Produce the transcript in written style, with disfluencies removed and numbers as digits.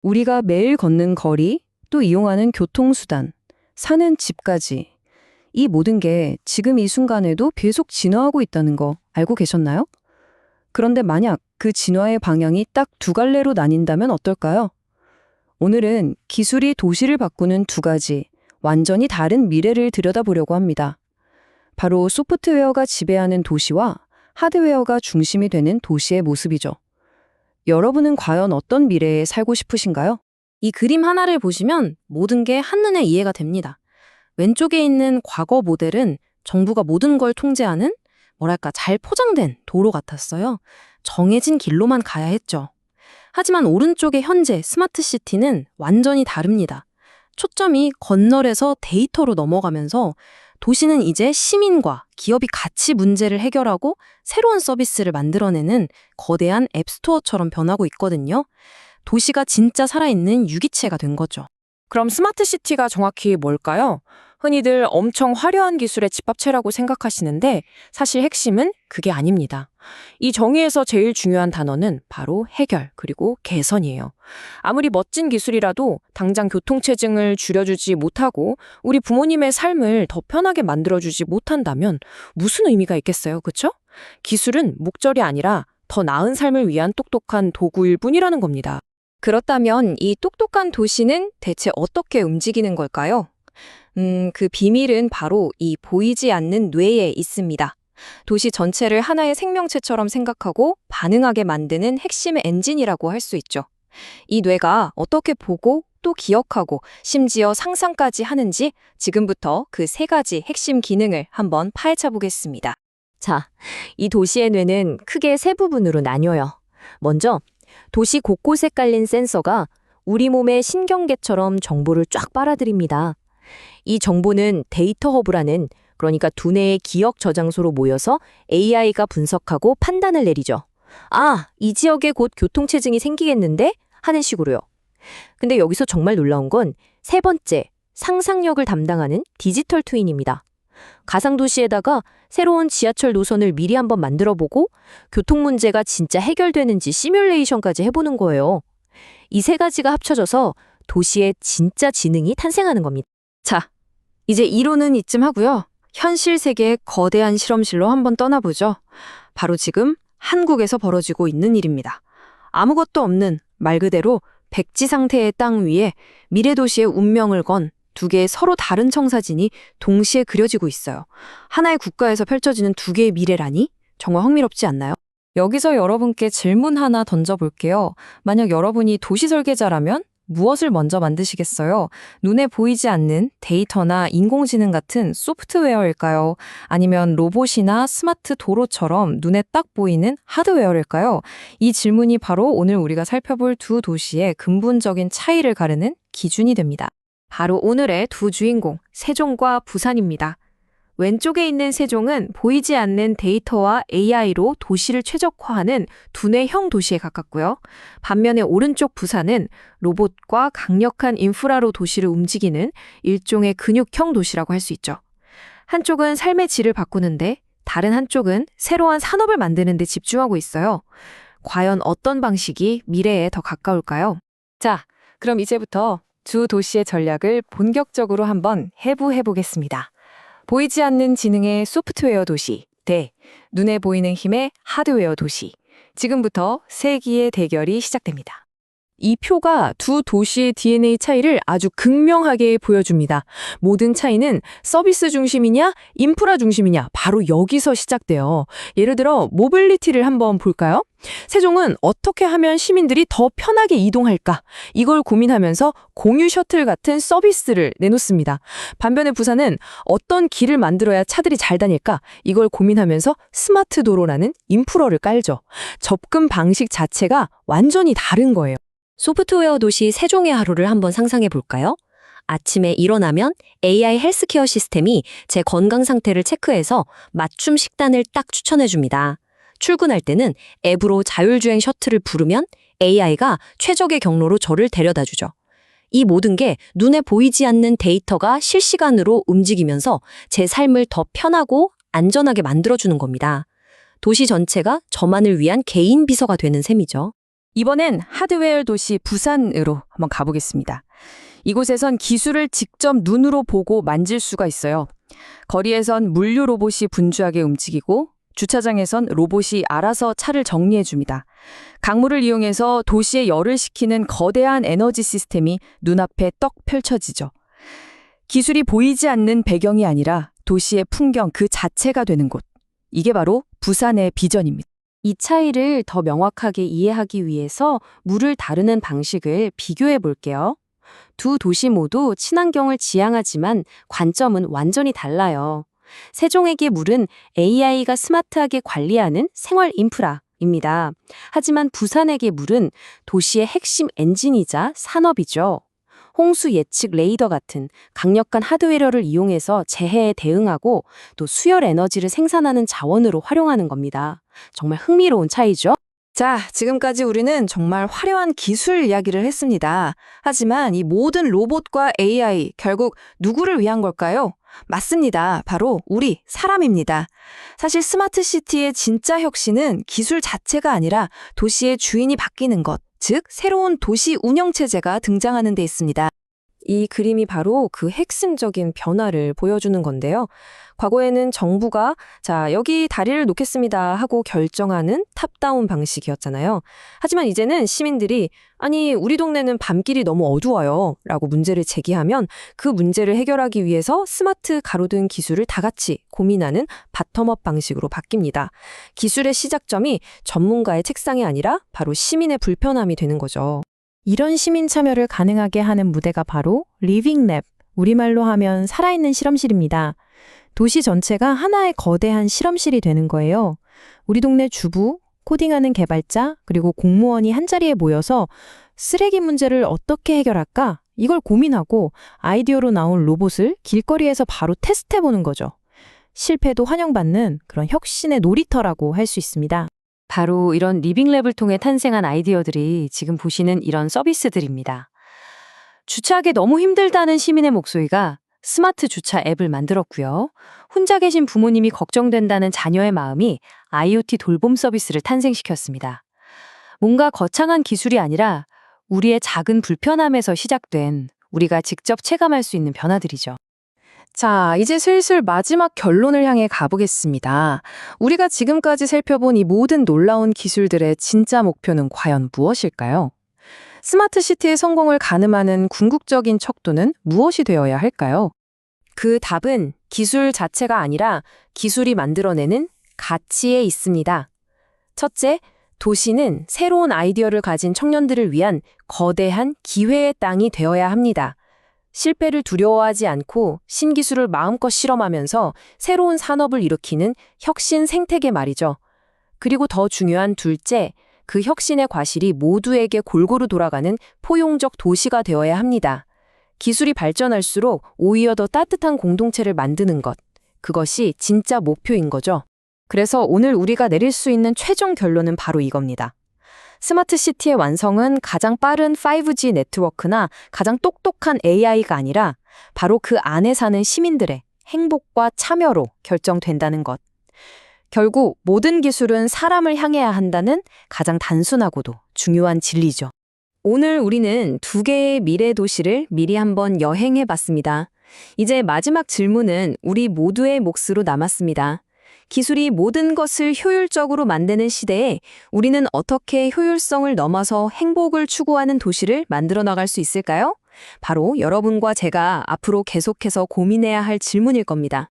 우리가 매일 걷는 거리, 또 이용하는 교통수단, 사는 집까지 이 모든 게 지금 이 순간에도 계속 진화하고 있다는 거 알고 계셨나요? 그런데 만약 그 진화의 방향이 딱 두 갈래로 나뉜다면 어떨까요? 오늘은 기술이 도시를 바꾸는 두 가지 완전히 다른 미래를 들여다보려고 합니다. 바로 소프트웨어가 지배하는 도시와 하드웨어가 중심이 되는 도시의 모습이죠. 여러분은 과연 어떤 미래에 살고 싶으신가요? 이 그림 하나를 보시면 모든 게 한눈에 이해가 됩니다. 왼쪽에 있는 과거 모델은 정부가 모든 걸 통제하는 잘 포장된 도로 같았어요. 정해진 길로만 가야 했죠. 하지만 오른쪽의 현재 스마트 시티는 완전히 다릅니다. 초점이 건널에서 데이터로 넘어가면서 도시는 이제 시민과 기업이 같이 문제를 해결하고 새로운 서비스를 만들어내는 거대한 앱스토어처럼 변하고 있거든요. 도시가 진짜 살아있는 유기체가 된 거죠. 그럼 스마트 시티가 정확히 뭘까요? 흔히들 엄청 화려한 기술의 집합체라고 생각하시는데 사실 핵심은 그게 아닙니다. 이 정의에서 제일 중요한 단어는 바로 해결 그리고 개선이에요. 아무리 멋진 기술이라도 당장 교통체증을 줄여주지 못하고 우리 부모님의 삶을 더 편하게 만들어주지 못한다면 무슨 의미가 있겠어요, 그쵸? 기술은 목적이 아니라 더 나은 삶을 위한 똑똑한 도구일 뿐이라는 겁니다. 그렇다면 이 똑똑한 도시는 대체 어떻게 움직이는 걸까요? 그 비밀은 바로 이 보이지 않는 뇌에 있습니다. 도시 전체를 하나의 생명체처럼 생각하고 반응하게 만드는 핵심의 엔진이라고 할 수 있죠. 이 뇌가 어떻게 보고 또 기억하고 심지어 상상까지 하는지 지금부터 그 세 가지 핵심 기능을 한번 파헤쳐 보겠습니다. 자, 이 도시의 뇌는 크게 세 부분으로 나뉘어요. 먼저 도시 곳곳에 깔린 센서가 우리 몸의 신경계처럼 정보를 쫙 빨아들입니다. 이 정보는 데이터 허브라는 그러니까 두뇌의 기억 저장소로 모여서 AI가 분석하고 판단을 내리죠. 아, 이 지역에 곧 교통체증이 생기겠는데? 하는 식으로요. 근데 여기서 정말 놀라운 건 세 번째, 상상력을 담당하는 디지털 트윈입니다. 가상도시에다가 새로운 지하철 노선을 미리 한번 만들어보고 교통 문제가 진짜 해결되는지 시뮬레이션까지 해보는 거예요. 이 세 가지가 합쳐져서 도시의 진짜 지능이 탄생하는 겁니다. 자, 이제 이론은 이쯤 하고요. 현실 세계의 거대한 실험실로 한번 떠나보죠. 바로 지금 한국에서 벌어지고 있는 일입니다. 아무것도 없는 말 그대로 백지 상태의 땅 위에 미래 도시의 운명을 건 두 개의 서로 다른 청사진이 동시에 그려지고 있어요. 하나의 국가에서 펼쳐지는 두 개의 미래라니? 정말 흥미롭지 않나요? 여기서 여러분께 질문 하나 던져볼게요. 만약 여러분이 도시 설계자라면 무엇을 먼저 만드시겠어요? 눈에 보이지 않는 데이터나 인공지능 같은 소프트웨어일까요? 아니면 로봇이나 스마트 도로처럼 눈에 딱 보이는 하드웨어일까요? 이 질문이 바로 오늘 우리가 살펴볼 두 도시의 근본적인 차이를 가르는 기준이 됩니다. 바로 오늘의 두 주인공, 세종과 부산입니다. 왼쪽에 있는 세종은 보이지 않는 데이터와 AI로 도시를 최적화하는 두뇌형 도시에 가깝고요. 반면에 오른쪽 부산은 로봇과 강력한 인프라로 도시를 움직이는 일종의 근육형 도시라고 할 수 있죠. 한쪽은 삶의 질을 바꾸는데 다른 한쪽은 새로운 산업을 만드는 데 집중하고 있어요. 과연 어떤 방식이 미래에 더 가까울까요? 자, 그럼 이제부터 두 도시의 전략을 본격적으로 한번 해보겠습니다. 보이지 않는 지능의 소프트웨어 도시 대 눈에 보이는 힘의 하드웨어 도시. 지금부터 세기의 대결이 시작됩니다. 이 표가 두 도시의 DNA 차이를 아주 극명하게 보여줍니다. 모든 차이는 서비스 중심이냐, 인프라 중심이냐, 바로 여기서 시작돼요. 예를 들어 모빌리티를 한번 볼까요? 세종은 어떻게 하면 시민들이 더 편하게 이동할까? 이걸 고민하면서 공유 셔틀 같은 서비스를 내놓습니다. 반면에 부산은 어떤 길을 만들어야 차들이 잘 다닐까? 이걸 고민하면서 스마트 도로라는 인프라를 깔죠. 접근 방식 자체가 완전히 다른 거예요. 소프트웨어 도시 세종의 하루를 한번 상상해 볼까요? 아침에 일어나면 AI 헬스케어 시스템이 제 건강 상태를 체크해서 맞춤 식단을 딱 추천해 줍니다. 출근할 때는 앱으로 자율주행 셔틀을 부르면 AI가 최적의 경로로 저를 데려다 주죠. 이 모든 게 눈에 보이지 않는 데이터가 실시간으로 움직이면서 제 삶을 더 편하고 안전하게 만들어주는 겁니다. 도시 전체가 저만을 위한 개인 비서가 되는 셈이죠. 이번엔 하드웨어 도시 부산으로 한번 가보겠습니다. 이곳에선 기술을 직접 눈으로 보고 만질 수가 있어요. 거리에선 물류 로봇이 분주하게 움직이고 주차장에선 로봇이 알아서 차를 정리해줍니다. 강물을 이용해서 도시에 열을 식히는 거대한 에너지 시스템이 눈앞에 떡 펼쳐지죠. 기술이 보이지 않는 배경이 아니라 도시의 풍경 그 자체가 되는 곳. 이게 바로 부산의 비전입니다. 이 차이를 더 명확하게 이해하기 위해서 물을 다루는 방식을 비교해 볼게요. 두 도시 모두 친환경을 지향하지만 관점은 완전히 달라요. 세종에게 물은 AI가 스마트하게 관리하는 생활 인프라입니다. 하지만 부산에게 물은 도시의 핵심 엔진이자 산업이죠. 홍수 예측 레이더 같은 강력한 하드웨어를 이용해서 재해에 대응하고 또 수열 에너지를 생산하는 자원으로 활용하는 겁니다. 정말 흥미로운 차이죠? 자, 지금까지 우리는 정말 화려한 기술 이야기를 했습니다. 하지만 이 모든 로봇과 AI 결국 누구를 위한 걸까요? 맞습니다. 바로 우리 사람입니다. 사실 스마트 시티의 진짜 혁신은 기술 자체가 아니라 도시의 주인이 바뀌는 것, 즉 새로운 도시 운영 체제가 등장하는 데 있습니다. 이 그림이 바로 그 핵심적인 변화를 보여주는 건데요. 과거에는 정부가 여기 다리를 놓겠습니다 하고 결정하는 탑다운 방식이었잖아요. 하지만 이제는 시민들이 아니 우리 동네는 밤길이 너무 어두워요 라고 문제를 제기하면 그 문제를 해결하기 위해서 스마트 가로등 기술을 다 같이 고민하는 바텀업 방식으로 바뀝니다. 기술의 시작점이 전문가의 책상이 아니라 바로 시민의 불편함이 되는 거죠. 이런 시민 참여를 가능하게 하는 무대가 바로 리빙랩, 우리말로 하면 살아있는 실험실입니다. 도시 전체가 하나의 거대한 실험실이 되는 거예요. 우리 동네 주부, 코딩하는 개발자, 그리고 공무원이 한자리에 모여서 쓰레기 문제를 어떻게 해결할까? 이걸 고민하고 아이디어로 나온 로봇을 길거리에서 바로 테스트해보는 거죠. 실패도 환영받는 그런 혁신의 놀이터라고 할 수 있습니다. 바로 이런 리빙랩을 통해 탄생한 아이디어들이 지금 보시는 이런 서비스들입니다. 주차하기 너무 힘들다는 시민의 목소리가 스마트 주차 앱을 만들었고요. 혼자 계신 부모님이 걱정된다는 자녀의 마음이 IoT 돌봄 서비스를 탄생시켰습니다. 뭔가 거창한 기술이 아니라 우리의 작은 불편함에서 시작된 우리가 직접 체감할 수 있는 변화들이죠. 자, 이제 슬슬 마지막 결론을 향해 가보겠습니다. 우리가 지금까지 살펴본 이 모든 놀라운 기술들의 진짜 목표는 과연 무엇일까요? 스마트 시티의 성공을 가늠하는 궁극적인 척도는 무엇이 되어야 할까요? 그 답은 기술 자체가 아니라 기술이 만들어내는 가치에 있습니다. 첫째, 도시는 새로운 아이디어를 가진 청년들을 위한 거대한 기회의 땅이 되어야 합니다. 실패를 두려워하지 않고 신기술을 마음껏 실험하면서 새로운 산업을 일으키는 혁신 생태계 말이죠. 그리고 더 중요한 둘째, 그 혁신의 과실이 모두에게 골고루 돌아가는 포용적 도시가 되어야 합니다. 기술이 발전할수록 오히려 더 따뜻한 공동체를 만드는 것, 그것이 진짜 목표인 거죠. 그래서 오늘 우리가 내릴 수 있는 최종 결론은 바로 이겁니다. 스마트 시티의 완성은 가장 빠른 5G 네트워크나 가장 똑똑한 AI가 아니라 바로 그 안에 사는 시민들의 행복과 참여로 결정된다는 것. 결국 모든 기술은 사람을 향해야 한다는 가장 단순하고도 중요한 진리죠. 오늘 우리는 두 개의 미래 도시를 미리 한번 여행해 봤습니다. 이제 마지막 질문은 우리 모두의 몫으로 남았습니다. 기술이 모든 것을 효율적으로 만드는 시대에 우리는 어떻게 효율성을 넘어서 행복을 추구하는 도시를 만들어 나갈 수 있을까요? 바로 여러분과 제가 앞으로 계속해서 고민해야 할 질문일 겁니다.